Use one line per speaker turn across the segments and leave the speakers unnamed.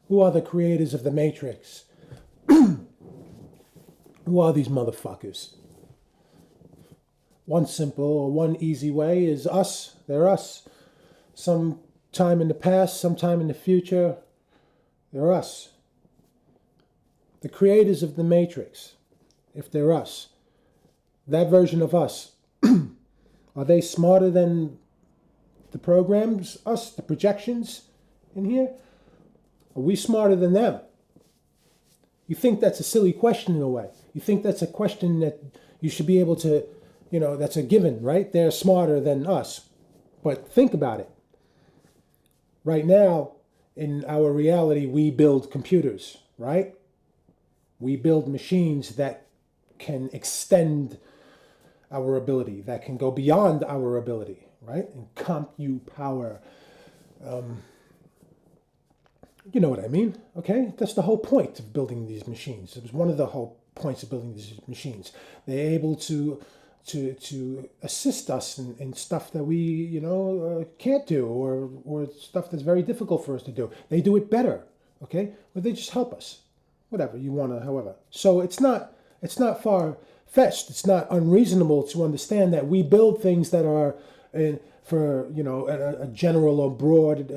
Who are the creators of the Matrix? Who are these motherfuckers? One simple or one easy way is us. They're us. Some time in the past, sometime in the future, they're us. The creators of the Matrix, if they're us, that version of us, are they smarter than the programs, us, the projections in here? Are we smarter than them? You think that's a silly question in a way. You think that's a question that you should be able to, that's a given, right? They're smarter than us. But think about it. Right now, in our reality, we build computers, right? We build machines that can extend our ability, that can go beyond our ability, right? And compute power. You know what I mean, okay? That's the whole point of building these machines. It was one of the whole points of building these machines. They're able to assist us in stuff that we, can't do, or stuff that's very difficult for us to do. They do it better, okay? Or they just help us, whatever you want to, however. So it's not far-fetched. It's not unreasonable to understand that we build things that are for a general or broad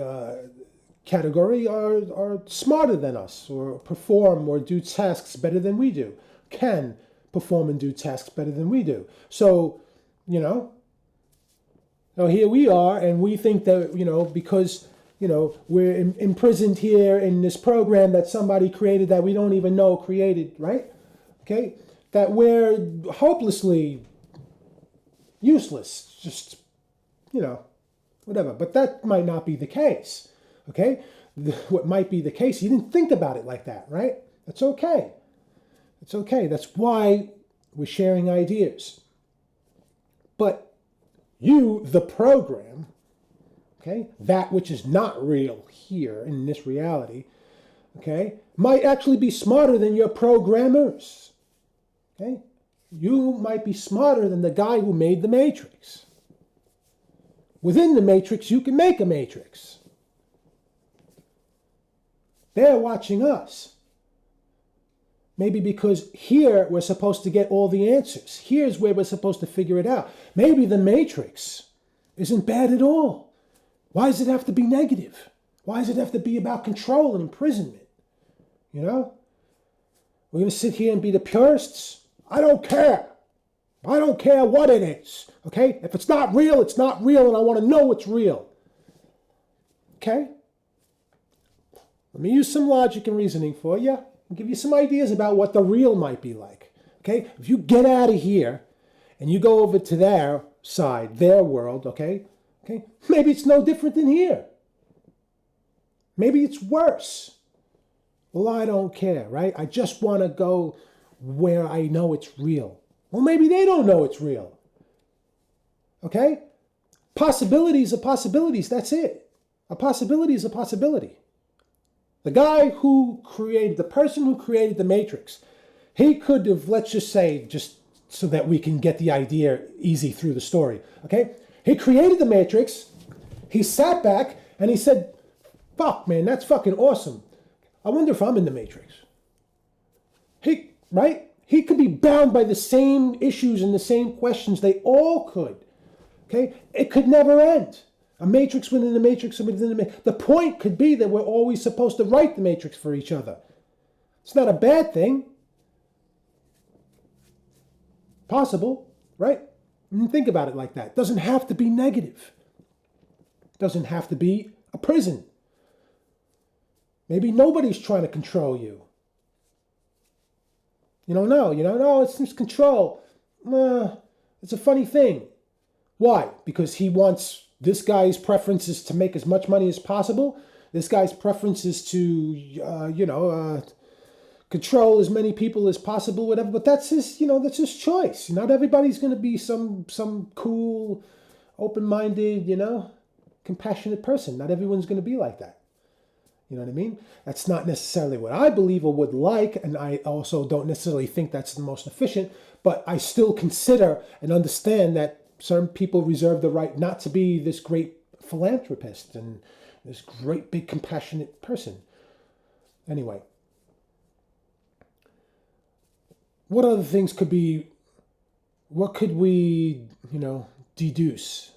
category are smarter than us, or perform or do tasks better than we do, can perform and do tasks better than we do. So, so here we are, and we think that, because, we're imprisoned here in this program that somebody created that we don't even know created, right? Okay? That we're hopelessly useless, just, whatever. But that might not be the case. Okay? What might be the case, you didn't think about it like that, right? That's okay. It's okay. That's why we're sharing ideas. But you, the program, okay, that which is not real here in this reality, okay, might actually be smarter than your programmers. Okay? You might be smarter than the guy who made the matrix. Within the matrix, you can make a matrix. They're watching us. Maybe because here we're supposed to get all the answers. Here's where we're supposed to figure it out. Maybe the matrix isn't bad at all. Why does it have to be negative? Why does it have to be about control and imprisonment? We're going to sit here and be the purists? I don't care. I don't care what it is. Okay? If it's not real, it's not real, and I want to know it's real. Okay? Let me use some logic and reasoning for you and give you some ideas about what the real might be like. Okay? If you get out of here and you go over to their side, their world, okay? Maybe it's no different than here. Maybe it's worse. Well, I don't care, right? I just want to go where I know it's real. Well, maybe they don't know it's real. Okay? Possibilities are possibilities. That's it. A possibility is a possibility. The person who created the Matrix, he could have, let's just say, just so that we can get the idea easy through the story, okay? He created the Matrix, he sat back, and he said, fuck, man, that's fucking awesome. I wonder if I'm in the Matrix. Right? He could be bound by the same issues and the same questions. They all could, okay? It could never end. A matrix within the matrix within the matrix. The point could be that we're always supposed to write the matrix for each other. It's not a bad thing. Possible, right? And think about it like that. It doesn't have to be negative. It doesn't have to be a prison. Maybe nobody's trying to control you. You don't know. No, it's just control. It's a funny thing. Why? Because he wants... This guy's preference is to make as much money as possible. This guy's preference is to, control as many people as possible, whatever. But that's his choice. Not everybody's going to be some cool, open-minded, compassionate person. Not everyone's going to be like that. You know what I mean? That's not necessarily what I believe or would like, and I also don't necessarily think that's the most efficient. But I still consider and understand that certain people reserve the right not to be this great philanthropist and this great big compassionate person. Anyway, what other things could be, what could we, deduce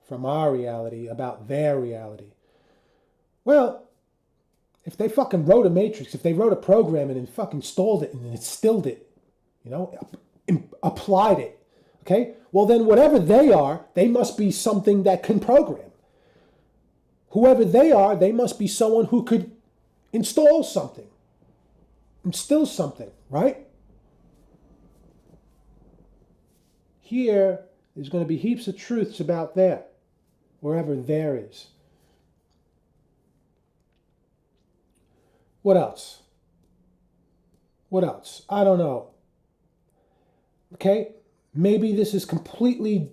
from our reality about their reality? Well, if they fucking wrote a matrix, if they wrote a program and then fucking installed it and instilled it, applied it, okay? Well, then whatever they are, they must be something that can program. Whoever they are, they must be someone who could install something, instill something, right? Here, there's going to be heaps of truths about there, wherever there is. What else? What else? I don't know. Okay? Maybe this is completely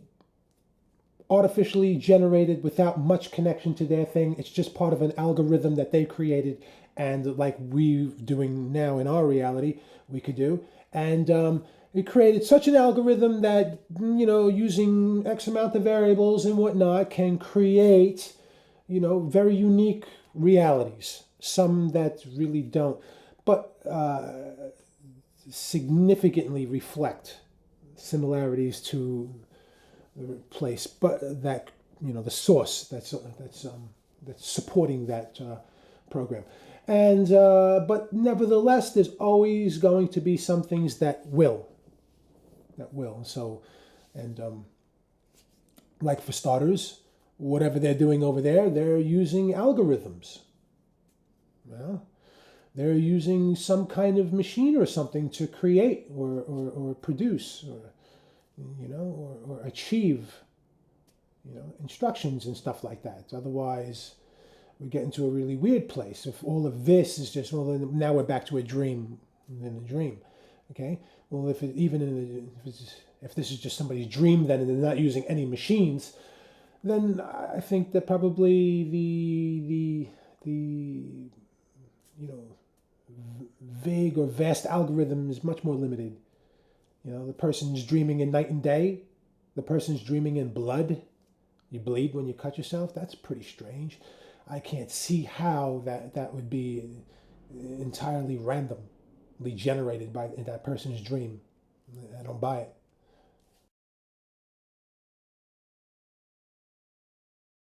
artificially generated without much connection to their thing. It's just part of an algorithm that they created, and like we're doing now in our reality, we could do. And it created such an algorithm that, using X amount of variables and whatnot can create, very unique realities. Some that really don't, but significantly reflect similarities to the place, but that the source that's supporting that program, and but nevertheless, there's always going to be some things that will. So, and like for starters, whatever they're doing over there, they're using algorithms. Well, they're using some kind of machine or something to create or produce or achieve, instructions and stuff like that. Otherwise, we get into a really weird place. If all of this is just, well, then now we're back to a dream within a dream. Okay? Well, if this is just somebody's dream, then and they're not using any machines, then I think that probably the vague or vast algorithm is much more limited. The person's dreaming in night and day. The person's dreaming in blood. You bleed when you cut yourself. That's pretty strange. I can't see how that would be entirely randomly generated in that person's dream. I don't buy it.